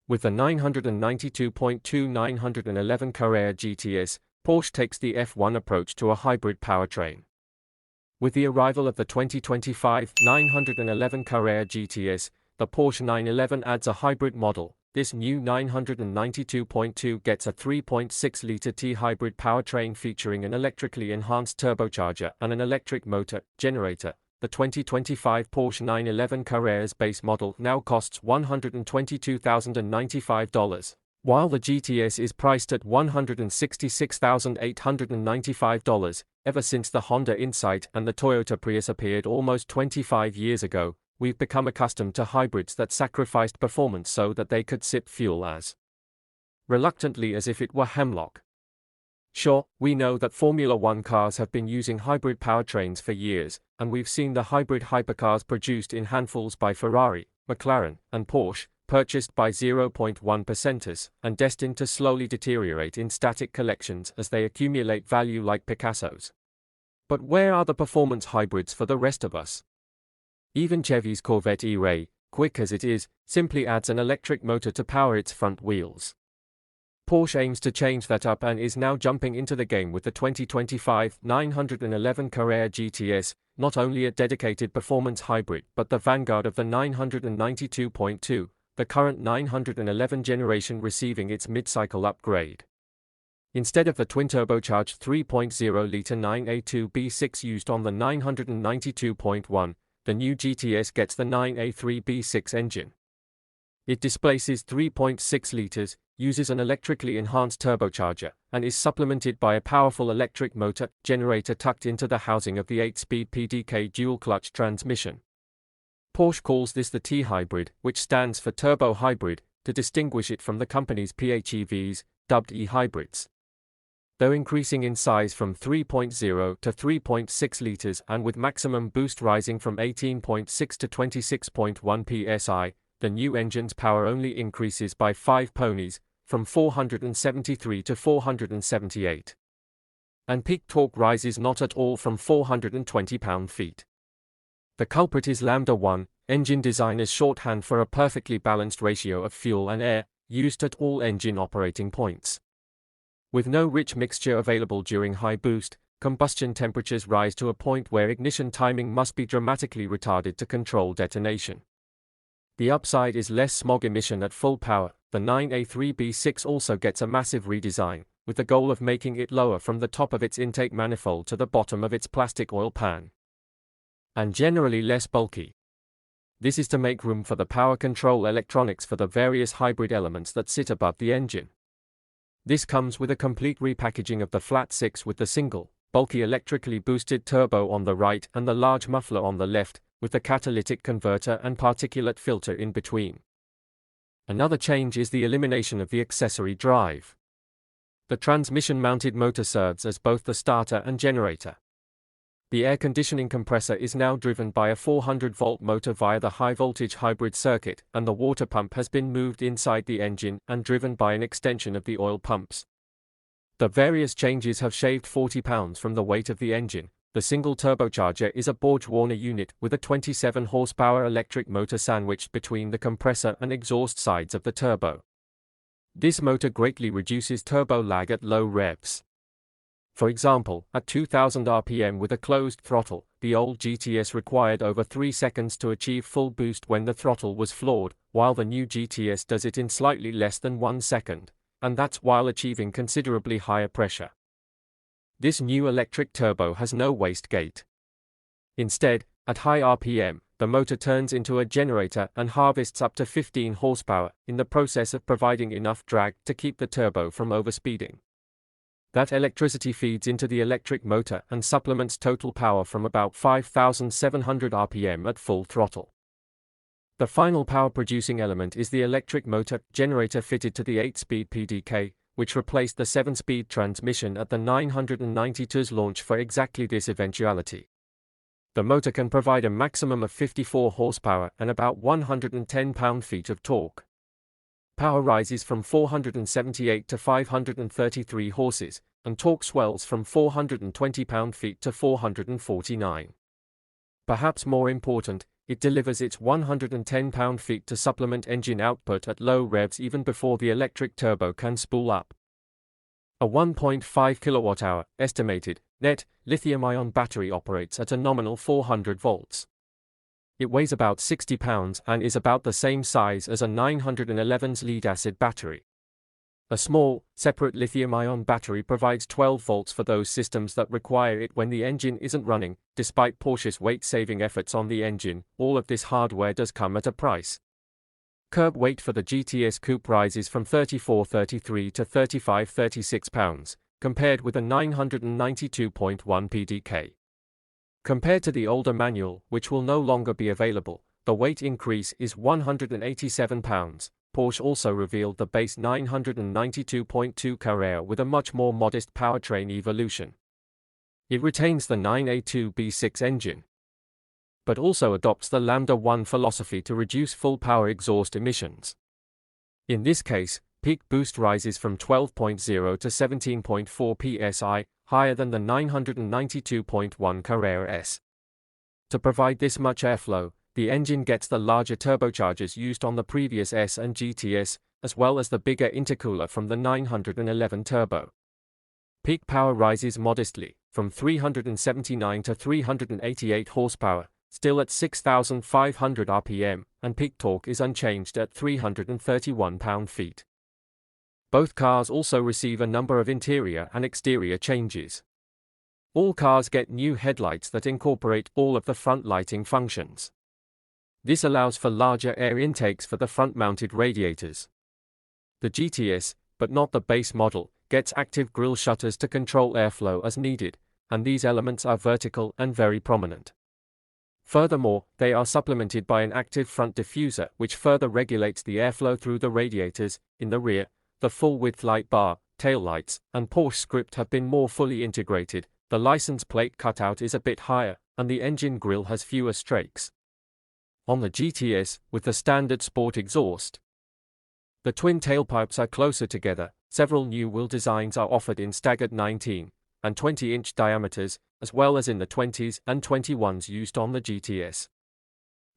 With the 992.2 911 Carrera GTS, Porsche takes the F1 approach to a hybrid powertrain. With the arrival of the 2025 911 Carrera GTS, the Porsche 911 adds a hybrid model. This new 992.2 gets a 3.6-litre T hybrid powertrain featuring an electrically enhanced turbocharger and an electric motor generator. The 2025 Porsche 911 Carrera's base model now costs $122,095, while the GTS is priced at $166,895. Ever since the Honda Insight and the Toyota Prius appeared almost 25 years ago, we've become accustomed to hybrids that sacrificed performance so that they could sip fuel as reluctantly as if it were hemlock. Sure, we know that Formula One cars have been using hybrid powertrains for years, and we've seen the hybrid hypercars produced in handfuls by Ferrari, McLaren, and Porsche, purchased by 0.1%ers, and destined to slowly deteriorate in static collections as they accumulate value like Picassos. But where are the performance hybrids for the rest of us? Even Chevy's Corvette E-Ray, quick as it is, simply adds an electric motor to power its front wheels. Porsche aims to change that up and is now jumping into the game with the 2025 911 Carrera GTS, not only a dedicated performance hybrid but the vanguard of the 992.2, the current 911 generation receiving its mid-cycle upgrade. Instead of the twin-turbocharged 3.0-litre 9A2 B6 used on the 992.1, the new GTS gets the 9A3 B6 engine. It displaces 3.6 litres, uses an electrically enhanced turbocharger, and is supplemented by a powerful electric motor generator tucked into the housing of the 8-speed PDK dual-clutch transmission. Porsche calls this the T-hybrid, which stands for turbo hybrid, to distinguish it from the company's PHEVs, dubbed E-hybrids. Though increasing in size from 3.0 to 3.6 litres and with maximum boost rising from 18.6 to 26.1 psi, the new engine's power only increases by 5 ponies, from 473 to 478. And peak torque rises not at all from 420 pound-feet. The culprit is Lambda 1, engine designer's shorthand for a perfectly balanced ratio of fuel and air, used at all engine operating points. With no rich mixture available during high boost, combustion temperatures rise to a point where ignition timing must be dramatically retarded to control detonation. The upside is less smog emission at full power. The 9A3B6 also gets a massive redesign, with the goal of making it lower from the top of its intake manifold to the bottom of its plastic oil pan, and generally less bulky. This is to make room for the power control electronics for the various hybrid elements that sit above the engine. This comes with a complete repackaging of the flat six with the single, bulky electrically boosted turbo on the right and the large muffler on the left, with the catalytic converter and particulate filter in between. Another change is the elimination of the accessory drive. The transmission-mounted motor serves as both the starter and generator. The air conditioning compressor is now driven by a 400-volt motor via the high-voltage hybrid circuit, and the water pump has been moved inside the engine and driven by an extension of the oil pumps. The various changes have shaved 40 pounds from the weight of the engine. The single turbocharger is a Borg-Warner unit with a 27-horsepower electric motor sandwiched between the compressor and exhaust sides of the turbo. This motor greatly reduces turbo lag at low revs. For example, at 2000 rpm with a closed throttle, the old GTS required over 3 seconds to achieve full boost when the throttle was floored, while the new GTS does it in slightly less than 1 second, and that's while achieving considerably higher pressure. This new electric turbo has no wastegate. Instead, at high RPM, the motor turns into a generator and harvests up to 15 horsepower, in the process of providing enough drag to keep the turbo from overspeeding. That electricity feeds into the electric motor and supplements total power from about 5,700 rpm at full throttle. The final power-producing element is the electric motor generator fitted to the 8-speed PDK, which replaced the 7-speed transmission at the 992's launch for exactly this eventuality. The motor can provide a maximum of 54 horsepower and about 110 pound-feet of torque. Power rises from 478 to 533 horses, and torque swells from 420 pound-feet to 449. Perhaps more important, it delivers its 110 pound-feet to supplement engine output at low revs even before the electric turbo can spool up. A 1.5 kilowatt-hour, estimated, net, lithium-ion battery operates at a nominal 400 volts. It weighs about 60 pounds and is about the same size as a 911's lead-acid battery. A small, separate lithium-ion battery provides 12 volts for those systems that require it when the engine isn't running. Despite Porsche's weight-saving efforts on the engine, all of this hardware does come at a price. Curb weight for the GTS Coupe rises from 34.33 to 35.36 pounds, compared with a 992.1 PDK. Compared to the older manual, which will no longer be available, the weight increase is 187 pounds. Porsche also revealed the base 992.2 Carrera with a much more modest powertrain evolution. It retains the 9A2 B6 engine, but also adopts the Lambda 1 philosophy to reduce full-power exhaust emissions. In this case, peak boost rises from 12.0 to 17.4 psi, higher than the 992.1 Carrera S. To provide this much airflow, the engine gets the larger turbochargers used on the previous S and GTS, as well as the bigger intercooler from the 911 Turbo. Peak power rises modestly, from 379 to 388 horsepower, still at 6,500 rpm, and peak torque is unchanged at 331 pound-feet. Both cars also receive a number of interior and exterior changes. All cars get new headlights that incorporate all of the front lighting functions. This allows for larger air intakes for the front-mounted radiators. The GTS, but not the base model, gets active grille shutters to control airflow as needed, and these elements are vertical and very prominent. Furthermore, they are supplemented by an active front diffuser which further regulates the airflow through the radiators. In the rear, the full-width light bar, tail lights, and Porsche script have been more fully integrated. The license plate cutout is a bit higher, and the engine grille has fewer strakes. On the GTS, with the standard sport exhaust, the twin tailpipes are closer together. Several new wheel designs are offered in staggered 19 and 20-inch diameters, as well as in the 20s and 21s used on the GTS.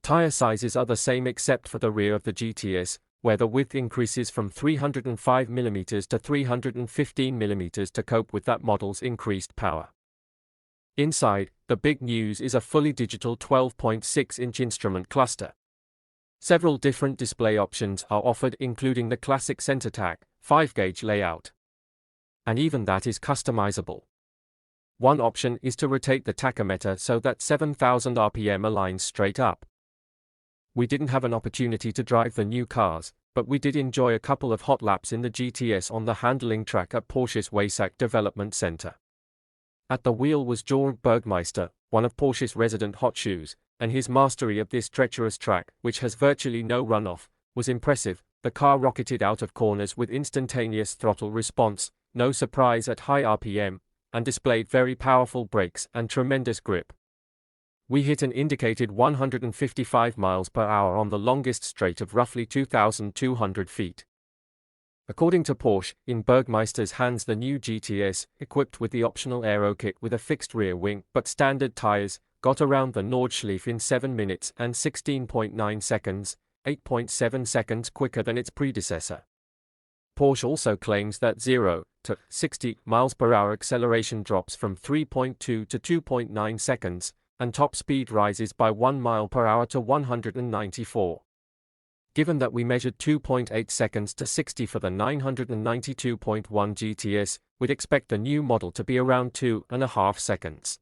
Tire sizes are the same except for the rear of the GTS, where the width increases from 305 mm to 315 mm to cope with that model's increased power. Inside, the big news is a fully digital 12.6-inch instrument cluster. Several different display options are offered, including the classic center tack, 5-gauge layout. And even that is customizable. One option is to rotate the tachometer so that 7,000 rpm aligns straight up. We didn't have an opportunity to drive the new cars, but we did enjoy a couple of hot laps in the GTS on the handling track at Porsche's Weissach Development Center. At the wheel was Georg Bergmeister, one of Porsche's resident hotshoes, and his mastery of this treacherous track, which has virtually no runoff, was impressive. The car rocketed out of corners with instantaneous throttle response, no surprise at high RPM, and displayed very powerful brakes and tremendous grip. We hit an indicated 155 miles per hour on the longest straight of roughly 2,200 feet. According to Porsche, in Bergmeister's hands the new GTS, equipped with the optional aero kit with a fixed rear wing but standard tires, got around the Nordschleife in 7 minutes and 16.9 seconds, 8.7 seconds quicker than its predecessor. Porsche also claims that 0 to 60 miles per hour acceleration drops from 3.2 to 2.9 seconds, and top speed rises by 1 mile per hour to 194. Given that we measured 2.8 seconds to 60 for the 992.1 GTS, we'd expect the new model to be around 2.5 seconds.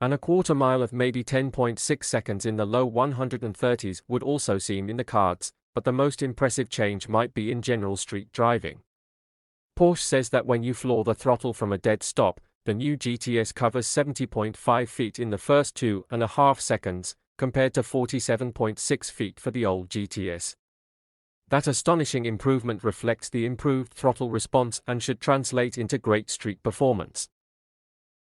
And a quarter mile of maybe 10.6 seconds in the low 130s would also seem in the cards, but the most impressive change might be in general street driving. Porsche says that when you floor the throttle from a dead stop, the new GTS covers 70.5 feet in the first 2.5 seconds, compared to 47.6 feet for the old GTS. That astonishing improvement reflects the improved throttle response and should translate into great street performance.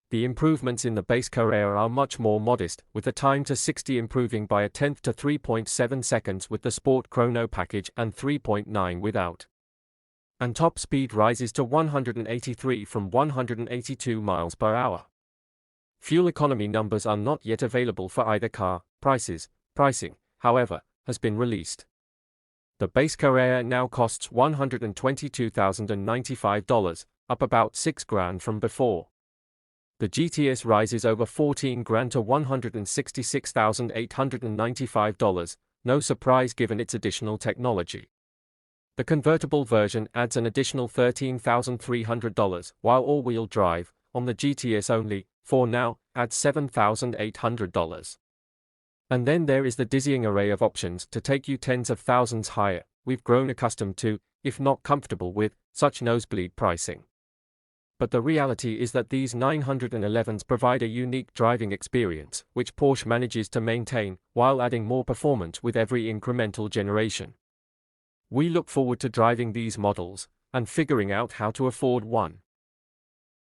The improvements in the base Carrera are much more modest, with the time to 60 improving by 1/10 to 3.7 seconds with the Sport Chrono package and 3.9 without. And top speed rises to 183 from 182 miles per hour. Fuel economy numbers are not yet available for either car. Prices, Pricing, however, has been released. The base Carrera now costs $122,095, up about $6,000 from before. The GTS rises over $14,000 to $166,895, no surprise given its additional technology. The convertible version adds an additional $13,300, while all-wheel drive, on the GTS only, for now, adds $7,800. And then there is the dizzying array of options to take you tens of thousands higher. We've grown accustomed to, if not comfortable with, such nosebleed pricing. But the reality is that these 911s provide a unique driving experience, which Porsche manages to maintain, while adding more performance with every incremental generation. We look forward to driving these models, and figuring out how to afford one.